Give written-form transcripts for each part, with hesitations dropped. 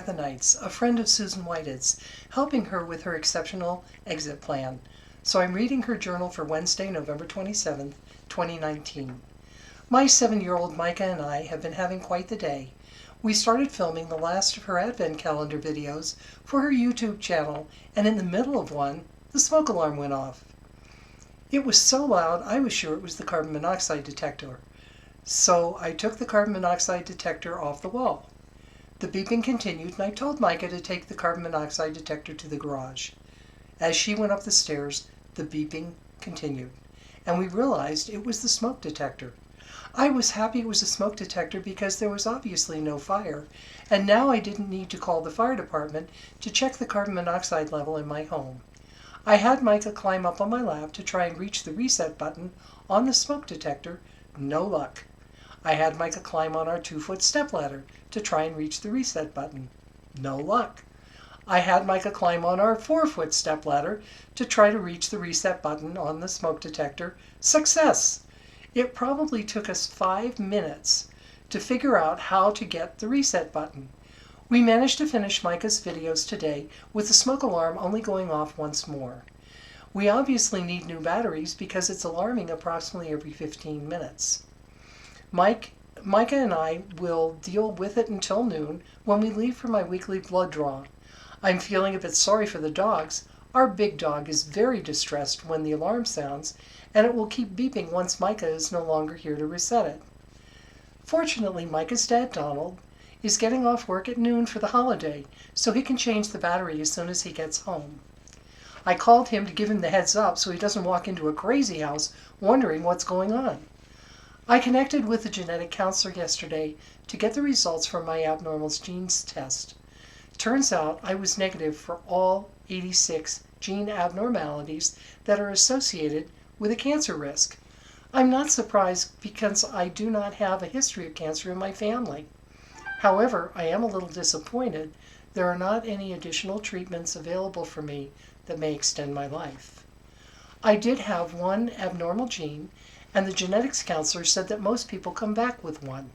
Martha Neitz, a friend of Susanne Whited's, helping her with her exceptional exit plan. So I'm reading her journal for Wednesday, November 27th, 2019. My 7-year-old Mika and I have been having quite the day. We started filming the last of her advent calendar videos for her YouTube channel, and in the middle of one, the smoke alarm went off. It was so loud I was sure it was the carbon monoxide detector. So I took the carbon monoxide detector off the wall. The beeping continued, and I told Mika to take the carbon monoxide detector to the garage. As she went up the stairs, the beeping continued, and we realized it was the smoke detector. I was happy it was a smoke detector because there was obviously no fire, and now I didn't need to call the fire department to check the carbon monoxide level in my home. I had Mika climb up on my lap to try and reach the reset button on the smoke detector. No luck. I had Mika climb on our 2-foot stepladder to try and reach the reset button. No luck. I had Mika climb on our 4-foot stepladder to try to reach the reset button on the smoke detector. Success! It probably took us 5 minutes to figure out how to get the reset button. We managed to finish Mika's videos today with the smoke alarm only going off once more. We obviously need new batteries because it's alarming approximately every 15 minutes. Mika and I will deal with it until noon when we leave for my weekly blood draw. I'm feeling a bit sorry for the dogs. Our big dog is very distressed when the alarm sounds, and it will keep beeping once Mika is no longer here to reset it. Fortunately, Mika's dad, Donald, is getting off work at noon for the holiday, so he can change the battery as soon as he gets home. I called him to give him the heads up so he doesn't walk into a crazy house wondering what's going on. I connected with the genetic counselor yesterday to get the results from my abnormal genes test. Turns out I was negative for all 86 gene abnormalities that are associated with a cancer risk. I'm not surprised because I do not have a history of cancer in my family. However, I am a little disappointed there are not any additional treatments available for me that may extend my life. I did have one abnormal gene, and the genetics counselor said that most people come back with one.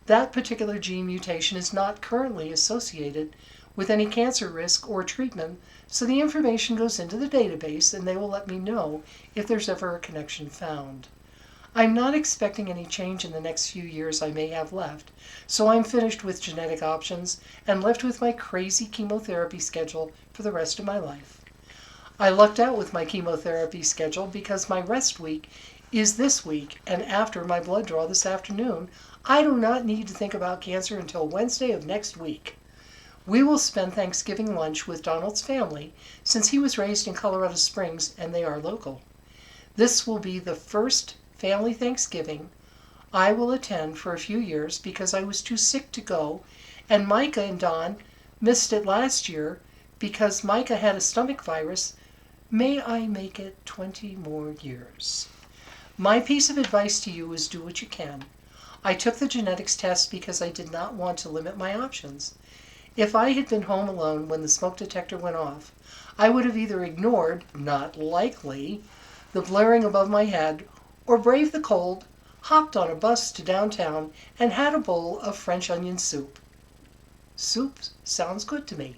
That particular gene mutation is not currently associated with any cancer risk or treatment, so the information goes into the database and they will let me know if there's ever a connection found. I'm not expecting any change in the next few years I may have left, so I'm finished with genetic options and left with my crazy chemotherapy schedule for the rest of my life. I lucked out with my chemotherapy schedule because my rest week is this week, and after my blood draw this afternoon, I do not need to think about cancer until Wednesday of next week. We will spend Thanksgiving lunch with Donald's family since he was raised in Colorado Springs and they are local. This will be the first family Thanksgiving I will attend for a few years because I was too sick to go, and Mika and Don missed it last year because Mika had a stomach virus. May I make it 20 more years. My piece of advice to you is do what you can. I took the genetics test because I did not want to limit my options. If I had been home alone when the smoke detector went off, I would have either ignored, not likely, the blaring above my head, or braved the cold, hopped on a bus to downtown, and had a bowl of French onion soup. Soup sounds good to me.